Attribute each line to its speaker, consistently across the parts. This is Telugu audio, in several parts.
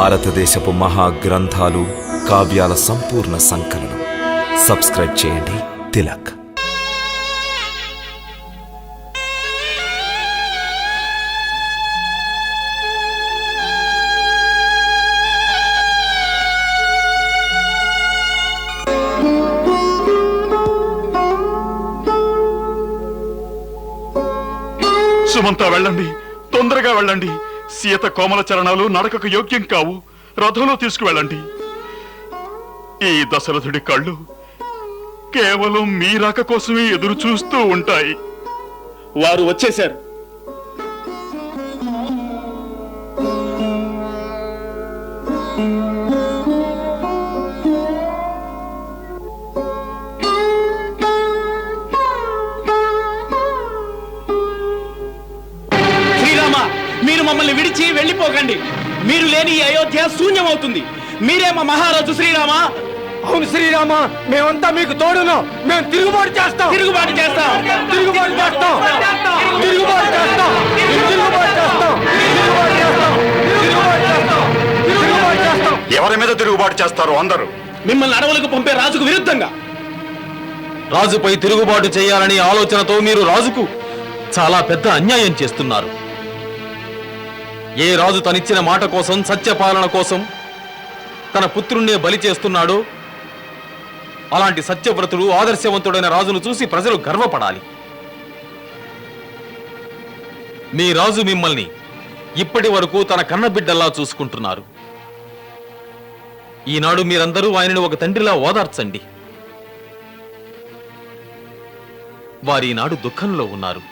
Speaker 1: భారతదేశపు మహాగ్రంథాలు, కావ్యాల సంపూర్ణ సంకలనం. సబ్స్క్రైబ్ చేయండి తిలక్.
Speaker 2: సుమంత వెళ్ళండి, తొందరగా వెళ్ళండి. సీత కోమల చరణాలు నడకకు యోగ్యం కావు. రథంలో తీసుకువెళ్ళండి. ఈ దశరథుడి కళ్ళు కేవలం మీ రాక కోసమే ఎదురు చూస్తూ ఉంటాయి.
Speaker 3: వారు వచ్చేశారు. మీరు మమ్మల్ని విడిచి వెళ్ళిపోకండి. మీరు లేని అయోధ్య శూన్యమవుతుంది. మీరే మా మహారాజు శ్రీరామ.
Speaker 4: అవును శ్రీరామ, మేమంతా మీకు తోడును. మేము తిరుగుబాటు చేస్తాం.
Speaker 2: ఎవరి మీద తిరుగుబాటు చేస్తారు? అందరూ
Speaker 3: మిమ్మల్ని అడవులకు పంపే రాజుకు విరుద్ధంగా.
Speaker 5: రాజుపై తిరుగుబాటు చేయాలనే ఆలోచనతో మీరు రాజుకు చాలా పెద్ద అన్యాయం చేస్తున్నారు. ఏ రాజు తనిచ్చిన మాట కోసం, సత్యపాలన కోసం తన పుత్రుణ్ణే బలి చేస్తున్నాడో అలాంటి సత్యవ్రతుడు, ఆదర్శవంతుడైన రాజును చూసి ప్రజలు గర్వపడాలి. మీ రాజు మిమ్మల్ని ఇప్పటి వరకు తన కన్నబిడ్డల్లా చూసుకుంటున్నారు. ఈనాడు మీరందరూ ఆయనను ఒక తండ్రిలా ఓదార్చండి. వారి ఈనాడు దుఃఖంలో ఉన్నారు.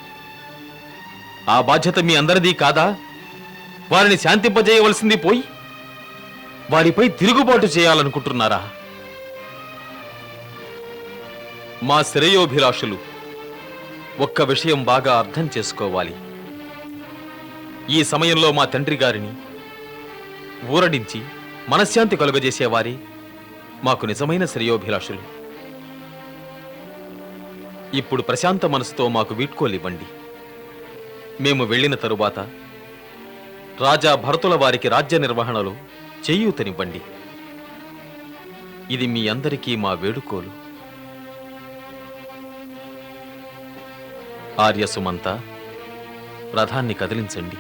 Speaker 5: ఆ బాధ్యత మీ అందరిది కాదా? వారిని శాంతింపజేయవలసింది పోయి వారిపై తిరుగుబాటు చేయాలనుకుంటున్నారా? మా శ్రేయోభిలాషులు ఒక్క విషయం బాగా అర్థం చేసుకోవాలి. ఈ సమయంలో మా తండ్రి గారిని ఊరడించి మనశ్శాంతి కలుగజేసేవారి మాకు నిజమైన శ్రేయోభిలాషులు. ఇప్పుడు ప్రశాంత మనసుతో మాకు వీడ్కోలివ్వండి. మేము వెళ్ళిన తరువాత రాజా భరతుల వారికి రాజ్య నిర్వహణలో చేయూతనివ్వండి. ఇది మీ అందరికీ మా వేడుకోలు. ఆర్య సుమంత, రథాన్ని కదిలించండి.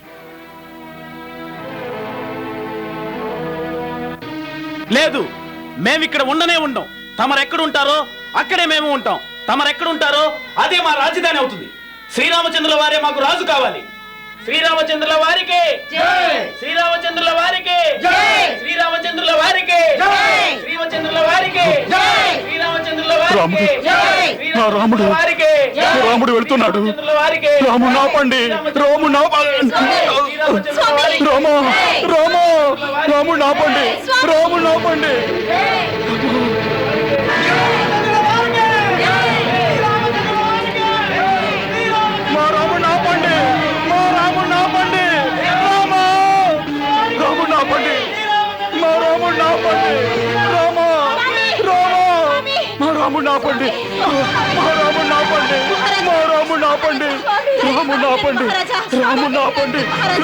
Speaker 3: లేదు, మేమిక్కడ ఉండనే ఉండం. తమరెక్కడుంటారో అక్కడే మేము ఉంటాం. తమరెక్కడుంటారో అదే మా రాజధాని అవుతుంది. శ్రీరామచంద్రుల వారే మాకు రాజు కావాలి. శ్రీరామచంద్రుల వారికి జై! శ్రీరామచంద్రుల వారికి జై! శ్రీరామచంద్రుల వారికి జై! శ్రీరామచంద్రుల వారికి జై! శ్రీరామచంద్రుల వారికి జై!
Speaker 2: రాముడు రాముడు వెళ్తున్నాడు. రాము నాపండి, రాము నాపండి, రాము నాపండి, రాము నాపండి. రాము నాపండి, రాము నాపండి, రాము నాపండి, రాము నాపండి, రాము నాపండి,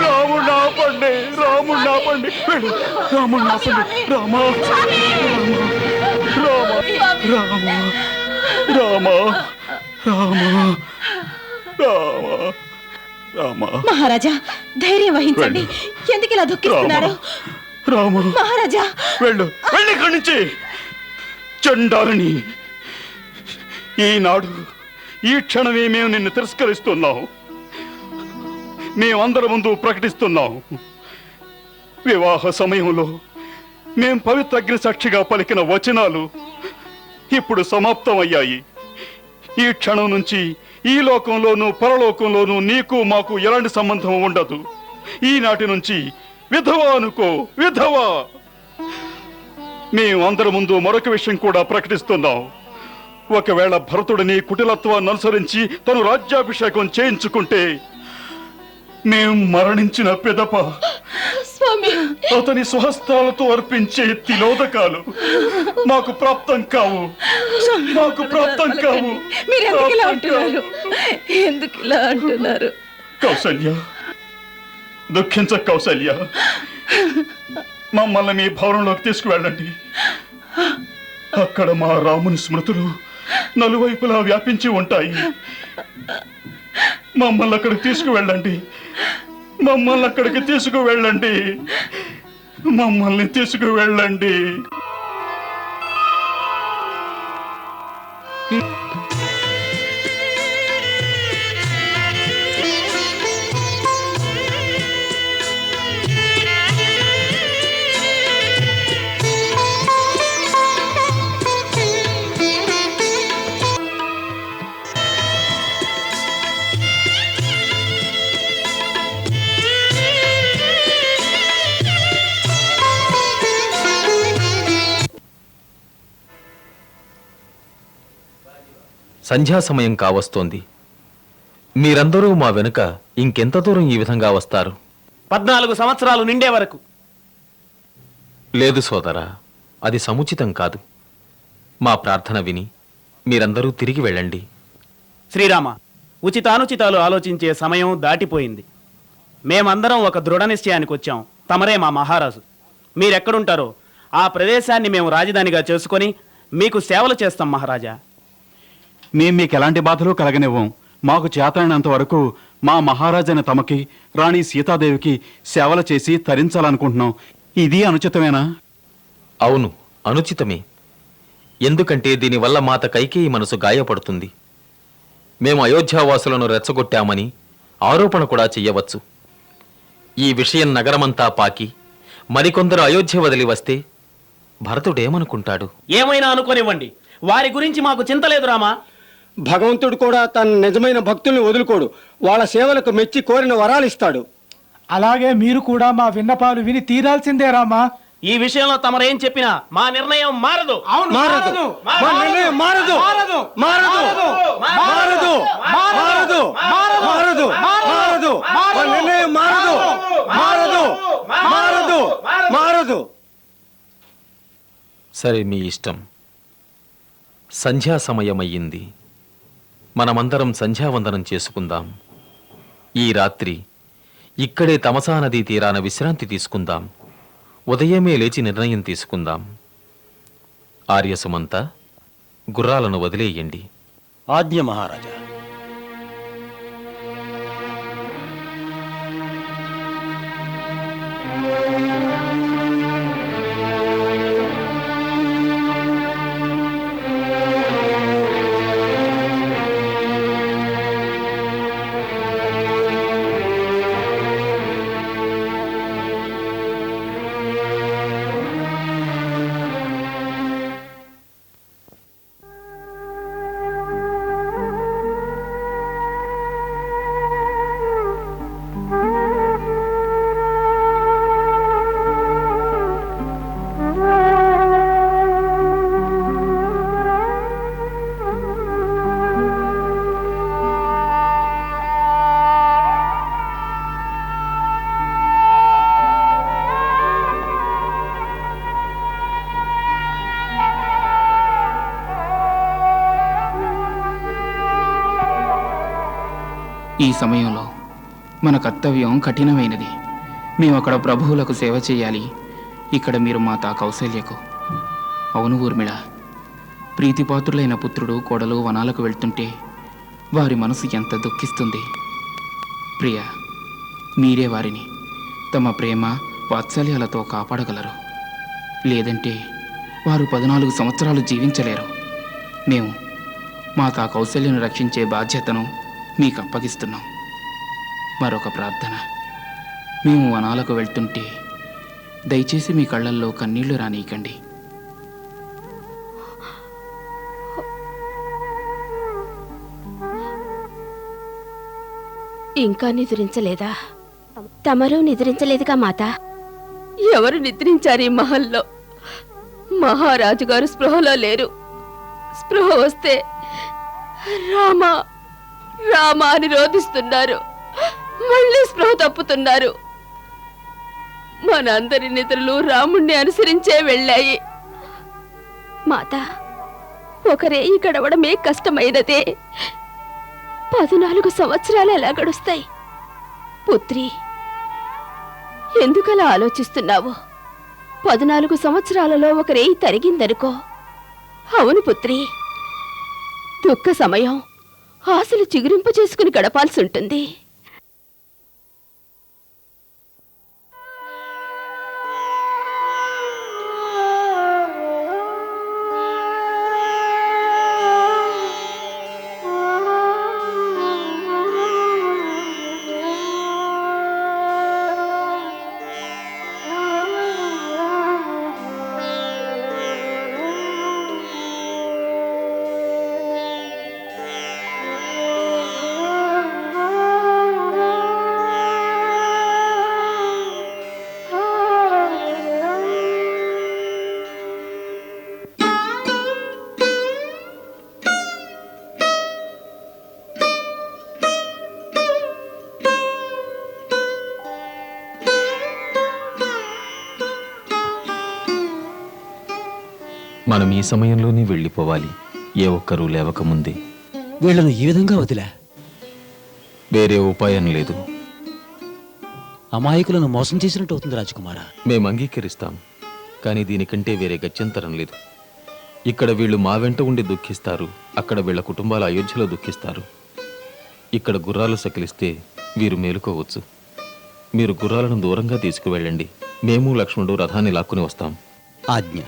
Speaker 2: రాము నాపండి, రాము నాపండి, రాము నాపండి, రామ రామ రామ రామ రామ రామ.
Speaker 6: మహారాజా, ధైర్యం వహించండి. ఎందుకు ఇలా దుఃఖిస్తున్నారు?
Speaker 2: రాము
Speaker 6: మహారాజా,
Speaker 2: వెళ్ళు, వెళ్ళి ఇక్కడి నుంచి. చండాలని, ఈనాడు ఈ క్షణమే మేము నిన్ను తిరస్కరిస్తున్నాం. మేమందరి ముందు ప్రకటిస్తున్నాం. వివాహ సమయంలో మేం పవిత్ర అగ్ని సాక్షిగా పలికిన వచనాలు ఇప్పుడు సమాప్తమయ్యాయి. ఈ క్షణం నుంచి ఈ లోకంలోనూ పరలోకంలోనూ నీకు మాకు ఎలాంటి సంబంధం ఉండదు. ఈనాటి నుంచి విధవా అనుకో, విధవా. మేము అందరి ముందు మరొక విషయం కూడా ప్రకటిస్తున్నాం. ఒకవేళ భరతుడిని కుటిలత్వాన్ని అనుసరించి తను రాజ్యాభిషేకం చేయించుకుంటే మేము మరణించిన పిదప అతని స్వహస్తాలతో అర్పించే తిలోదకాలు మాకు ప్రాప్తం కావు, మాకు ప్రాప్తం కావు.
Speaker 6: ఎందుకు ఇలా అంటున్నారు?
Speaker 2: కౌసల్య, దుఃఖించ కౌసల్య. మమ్మల్ని మీ భవనంలోకి తీసుకువెళ్ళండి. అక్కడ మా రాముని స్మృతులు నలువైపులా వ్యాపించి ఉంటాయి. మమ్మల్ని అక్కడికి తీసుకువెళ్ళండి. మమ్మల్ని అక్కడికి తీసుకువెళ్ళండి. మమ్మల్ని తీసుకువెళ్ళండి.
Speaker 5: సంధ్యా సమయం కావస్తోంది. మీరందరూ మా వెనుక ఇంకెంత దూరం ఈ విధంగా వస్తారు?
Speaker 3: 14 సంవత్సరాలు నిండే వరకు.
Speaker 5: లేదు సోదరా, అది సముచితం కాదు. మా ప్రార్థన విని మీరందరూ తిరిగి వెళ్ళండి.
Speaker 3: శ్రీరామ, ఉచితానుచితాలు ఆలోచించే సమయం దాటిపోయింది. మేమందరం ఒక దృఢ నిశ్చయానికి వచ్చాం. తమరే మా మహారాజు. మీరెక్కడుంటారో ఆ ప్రదేశాన్ని మేము రాజధానిగా చేసుకొని మీకు సేవలు చేస్తాం మహారాజా.
Speaker 2: మేం మీకు ఎలాంటి బాధలు కలగనివ్వం. మాకు చేతనంత వరకు మా మహారాజైన తమకి, రాణి సీతాదేవికి సేవలు చేసి తరించాలనుకుంటున్నాం. ఇది అనుచితమేనా?
Speaker 5: అవును, అనుచితమే. ఎందుకంటే దీనివల్ల మాత కైకేయి మనసు గాయపడుతుంది. మేము అయోధ్యావాసులను రెచ్చగొట్టామని ఆరోపణ కూడా చెయ్యవచ్చు. ఈ విషయం నగరమంతా పాకి మరికొందరు అయోధ్య వదిలి వస్తే భరతుడేమనుకుంటాడు?
Speaker 3: ఏమైనా అనుకోనివ్వండి, వారి గురించి మాకు చింత లేదు రామా.
Speaker 4: భగవంతుడు కూడా తన నిజమైన భక్తుల్ని వదులుకోడు. వాళ్ళ సేవలకు మెచ్చి కోరిన వరాలు ఇస్తాడు.
Speaker 7: అలాగే మీరు కూడా మా విన్నపాలు విని తీరాల్సిందే రామా.
Speaker 3: ఈ విషయంలో తమరేం చెప్పినా మా నిర్ణయం మారదు.
Speaker 4: మారదు. మా నిర్ణయం మారదు. మారదు. మారదు. మారదు. మారదు. మారదు. మా నిర్ణయం మారదు. మారదు. మారదు. మారదు.
Speaker 5: సరే, మీ ఇష్టం. సంధ్యా సమయమయ్యింది. మనమందరం సంధ్యావందనం చేసుకుందాం. ఈ రాత్రి ఇక్కడే తమసా నదీ తీరాన విశ్రాంతి తీసుకుందాం. ఉదయమే లేచి నిర్ణయం తీసుకుందాం. ఆర్యసుమంతా గుర్రాలను వదిలేయండి.
Speaker 4: ఆజ్ఞ మహారాజా.
Speaker 8: ఈ సమయంలో మన కర్తవ్యం కఠినమైనది. మేము అక్కడ ప్రభువులకు సేవ చేయాలి. ఇక్కడ మీరు మాతా కౌసల్యకు. అవును ఊర్మిళ, ప్రీతిపాత్రులైన పుత్రుడు కోడలు వనాలకు వెళ్తుంటే వారి మనసు ఎంత దుఃఖిస్తుంది. ప్రియ, మీరే వారిని తమ ప్రేమ వాత్సల్యాలతో కాపాడగలరు. లేదంటే వారు 14 సంవత్సరాలు జీవించలేరు. మేము మాతా కౌసల్యను రక్షించే బాధ్యతను మీకు అప్పగిస్తున్నాం. మరొక ప్రార్థన. మేము వనాలకు వెళ్తుంటే దయచేసి మీ కళ్ళల్లో కన్నీళ్లు రానీయకండి.
Speaker 9: ఇంకా నిద్రించలేదా? తమరు నిద్రించలేదుగా మాత? ఎవరు నిద్రించారు ఈ మహల్లో? మహారాజు గారు స్పృహలో లేరు. స్పృహ వస్తే రామా రామా అని రోధిస్తున్నారు. మళ్ళీ స్పృహ తప్పుతున్నారు. మనందరి నిద్రలు రాముణ్ణి అనుసరించే వెళ్ళాయి. మాత, ఒకరేయి గడవడమే కష్టమైనదే. 14 సంవత్సరాలు ఎలా గడుస్తాయి? పుత్రి, ఎందుకలా ఆలోచిస్తున్నావు? 14 సంవత్సరాలలో ఒక రేయి తరిగిందనుకో. అవును పుత్రి, దుఃఖ సమయం ఆశలు చిగురింప చేసుకుని గడపాల్సి ఉంటుంది.
Speaker 5: మనం ఈ సమయంలోనే వెళ్ళిపోవాలి, ఏ ఒక్కరూ లేవకముందే.
Speaker 10: వీళ్లను ఈ విధంగా వదిలా?
Speaker 5: వేరే ఉపాయం లేదు.
Speaker 10: అమాయకులను మోసం చేసినట్టు అవుతుంది రాజకుమారా.
Speaker 5: మేము అంగీకరిస్తాం, కానీ దీనికంటే వేరే గత్యంతరం లేదు. ఇక్కడ వీళ్ళు మా వెంట ఉండి దుఃఖిస్తారు, అక్కడ వీళ్ళ కుటుంబాల అయోధ్యలో దుఃఖిస్తారు. ఇక్కడ గుర్రాలు సకిలిస్తే వీరు మేలుకోవచ్చు. మీరు గుర్రాలను దూరంగా తీసుకువెళ్ళండి, మేము లక్ష్మణుడు రథాన్ని లాక్కుని వస్తాం.
Speaker 10: ఆజ్ఞ.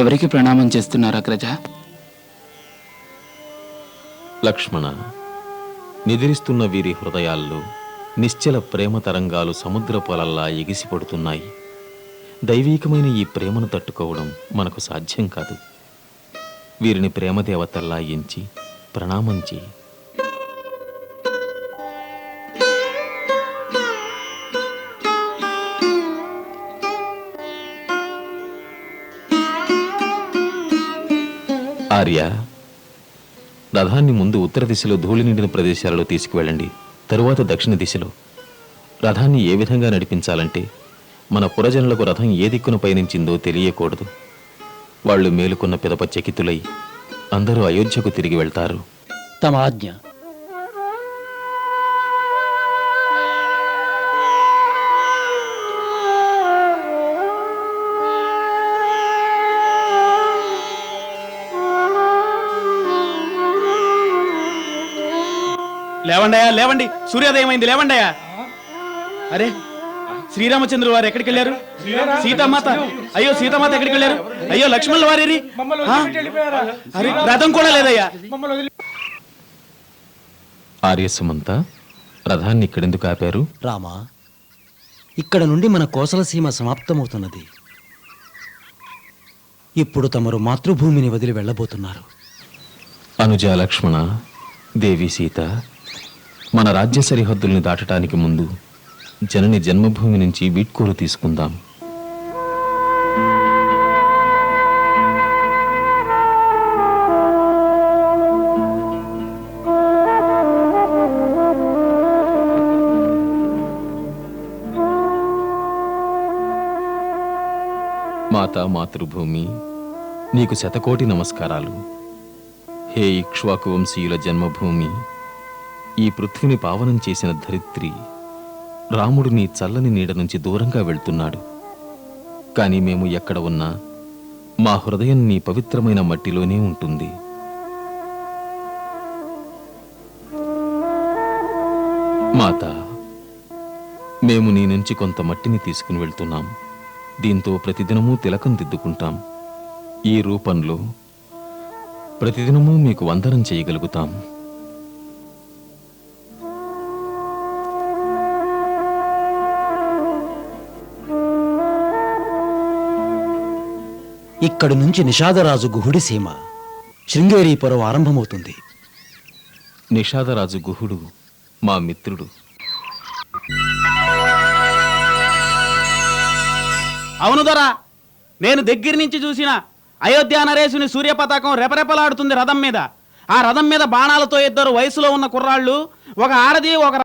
Speaker 8: ఎవరికి ప్రణామం చేస్తున్నారు అగ్రజ?
Speaker 5: లక్ష్మణ, నిద్రిస్తున్న వీరి హృదయాల్లో నిశ్చల ప్రేమ తరంగాలు సముద్రపోలల్లా ఎగిసిపడుతున్నాయి. దైవీకమైన ఈ ప్రేమను తట్టుకోవడం మనకు సాధ్యం కాదు. వీరిని ప్రేమదేవతల్లా ఎంచి ప్రణామం చేయి. ఆర్య, రథాన్ని ముందు ఉత్తర దిశలో ధూళి నిండిన ప్రదేశాలలో తీసుకువెళ్ళండి, తరువాత దక్షిణ దిశలో. రథాన్ని ఏ విధంగా నడిపించాలంటే మన పురజనులకు రథం ఏ దిక్కున పయనించిందో తెలియకూడదు. వాళ్ళు మేలుకున్న పిదప చకితులై అందరూ అయోధ్యకు తిరిగి వెళ్తారు.
Speaker 10: తమ ఆజ్ఞ.
Speaker 3: లేవండయా, లేవండి, సూర్యోదయం అయింది, లేవండయా. అరే, శ్రీరామచంద్రుల వారు ఎక్కడికి వెళ్ళారు? సీతామాత, అయ్యో సీతామాత ఎక్కడికి వెళ్ళారు? అయ్యో లక్ష్మణుల వారి అరే, రథం కూడా లేదయ్యా.
Speaker 5: ఆర్యసుమంత, రథాన్ని ఇక్కడెందుకు ఆపారు?
Speaker 10: రామా, ఇక్కడ నుండి మన కోసలసీమ సమాప్తమవుతున్నది. ఇప్పుడు తమరు మాతృభూమిని వదిలి వెళ్ళబోతున్నారు.
Speaker 5: అనుజ, లక్ష్మణ, దేవి సీత, మన రాజ్య సరిహద్దుల్ని దాటడానికి ముందు జనని జన్మభూమి నుంచి వీడ్కోలు తీసుకుందాం. మాతా మాతృభూమి, నీకు శతకోటి నమస్కారాలు. హే ఇక్ష్వాకు వంశీయుల జన్మభూమి, ఈ పృథ్వీని పావనం చేసిన ధరిత్రి, రాముడు నీ చల్లని నీడ నుంచి దూరంగా వెళ్తున్నాడు. కానీ మేము ఎక్కడ ఉన్నా మా హృదయం నీ పవిత్రమైన మట్టిలోనే ఉంటుంది. మాత, మేము నీ నుంచి కొంత మట్టిని తీసుకుని వెళ్తున్నాం. దీంతో ప్రతిదినమూ తిలకం దిద్దుకుంటాం. ఈ రూపంలో ప్రతిదినమూ మీకు వందనం చేయగలుగుతాం.
Speaker 10: ఇక్కడి నుంచి నిషాదరాజు గుహుడి సీమ శృంగేరీపురం ఆరంభమవుతుంది.
Speaker 5: నిషాదరాజు గుహుడు మా మిత్రుడు.
Speaker 3: అవును దొరా, నేను దగ్గర నుంచి చూసిన అయోధ్య నరేశుని సూర్యపతాకం రెపరెపలాడుతుంది రథం మీద. ఆ రథం మీద బాణాలతో ఇద్దరు వయసులో ఉన్న కుర్రాళ్ళు, ఒక ఆడది ఒక